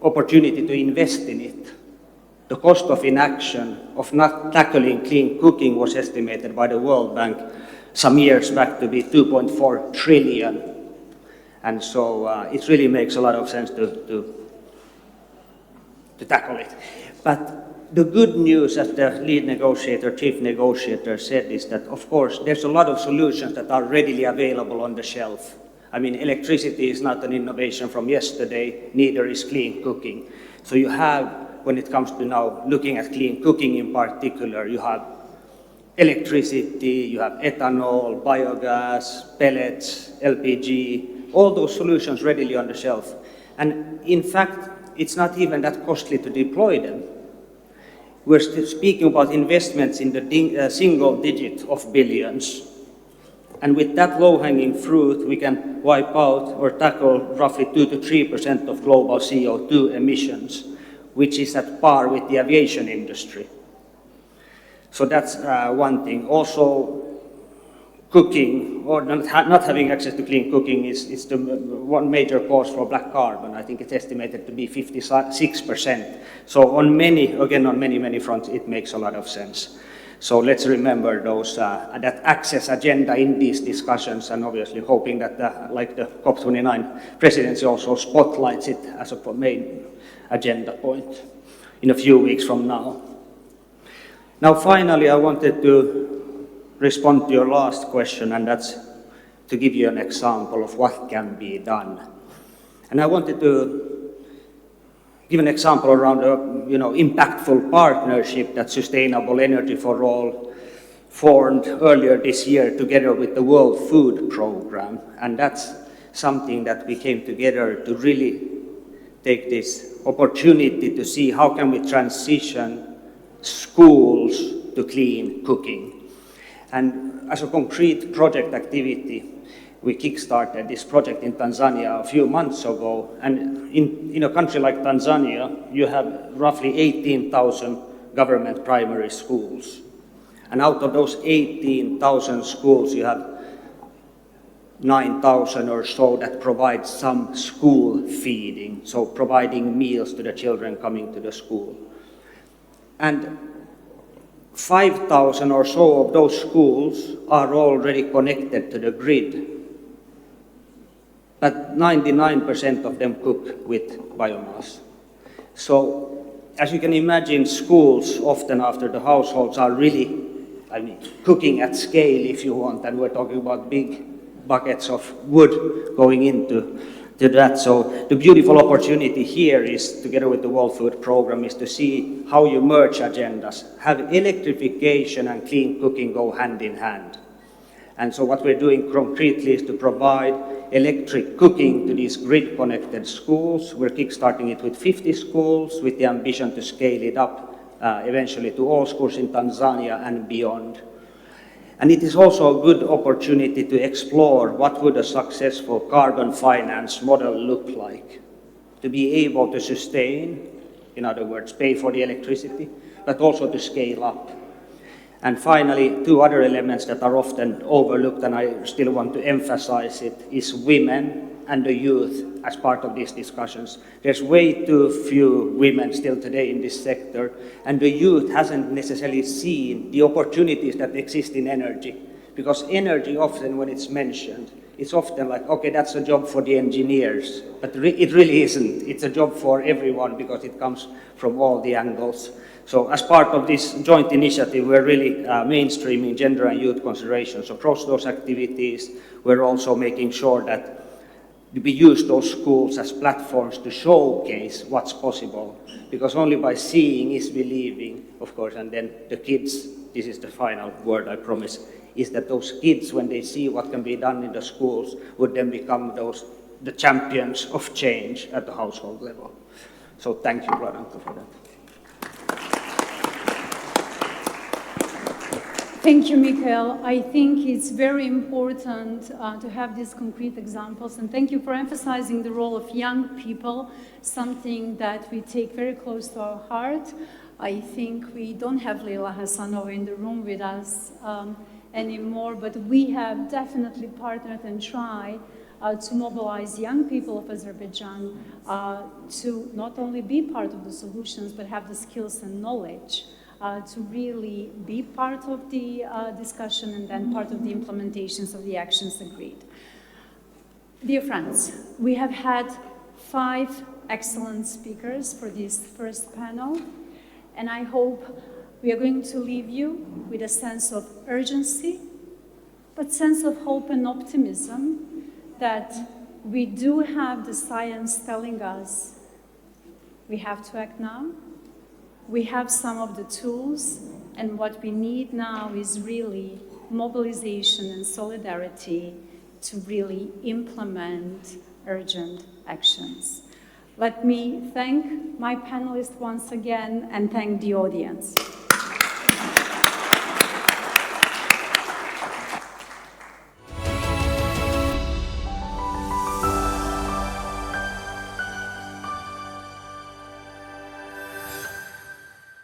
opportunity to invest in it, the cost of inaction of not tackling clean cooking was estimated by the World Bank some years back to be 2.4 trillion. And so it really makes a lot of sense to tackle it. But the good news, as the lead negotiator, chief negotiator said, is that, of course, there's a lot of solutions that are readily available on the shelf. I mean, electricity is not an innovation from yesterday, neither is clean cooking. So you have, when it comes to now looking at clean cooking in particular, you have electricity, you have ethanol, biogas, pellets, LPG, all those solutions readily on the shelf. And in fact, it's not even that costly to deploy them. We're still speaking about investments in the single digit of billions. And with that low-hanging fruit, we can wipe out or tackle roughly 2 to 3% of global CO2 emissions, which is at par with the aviation industry. So that's one thing. Also, cooking or not having access to clean cooking is the one major cause for black carbon. I think it's estimated to be 56%. So on many fronts, it makes a lot of sense. So let's remember those, that access agenda in these discussions, and obviously hoping that like the COP29 presidency also spotlights it as a main agenda point in a few weeks from now. Now finally, I wanted to respond to your last question, and that's to give you an example of what can be done. And I wanted to give an example around a impactful partnership that Sustainable Energy for All formed earlier this year together with the World Food Programme. And that's something that we came together to really take this opportunity to see how can we transition schools to clean cooking. And as a concrete project activity, we kickstarted this project in Tanzania a few months ago. And in a country like Tanzania, you have roughly 18,000 government primary schools. And out of those 18,000 schools, you have 9,000 or so that provide some school feeding, so providing meals to the children coming to the school. And 5,000 or so of those schools are already connected to the grid, but 99% of them cook with biomass. So, as you can imagine, schools often after the households are really, cooking at scale if you want, and we're talking about big buckets of wood going into that. So the beautiful opportunity here is, together with the World Food Programme, is to see how you merge agendas, have electrification and clean cooking go hand in hand. And so what we're doing concretely is to provide electric cooking to these grid-connected schools. We're kickstarting it with 50 schools with the ambition to scale it up eventually to all schools in Tanzania and beyond. And it is also a good opportunity to explore what would a successful carbon finance model look like, to be able to sustain, in other words, pay for the electricity, but also to scale up. And finally, two other elements that are often overlooked, and I still want to emphasize it, is women and the youth as part of these discussions. There's way too few women still today in this sector, and the youth hasn't necessarily seen the opportunities that exist in energy. Because energy often, when it's mentioned, it's often like, okay, that's a job for the engineers, but it really isn't. It's a job for everyone because it comes from all the angles. So as part of this joint initiative, we're really mainstreaming gender and youth considerations across those activities. We're also making sure that we use those schools as platforms to showcase what's possible, because only by seeing is believing, of course, and then the kids, this is the final word, I promise, is that those kids, when they see what can be done in the schools, would then become the champions of change at the household level. So thank you, Blanca, for that. Thank you, Mikael. I think it's very important to have these concrete examples, and thank you for emphasizing the role of young people, something that we take very close to our heart. I think we don't have Leila Hassanova in the room with us anymore, but we have definitely partnered and tried to mobilize young people of Azerbaijan to not only be part of the solutions, but have the skills and knowledge to really be part of the discussion and then part of the implementations of the actions agreed. Dear friends, we have had 5 excellent speakers for this first panel, and I hope we are going to leave you with a sense of urgency, but sense of hope and optimism that we do have the science telling us we have to act now. We have some of the tools, and what we need now is really mobilization and solidarity to really implement urgent actions. Let me thank my panelists once again and thank the audience.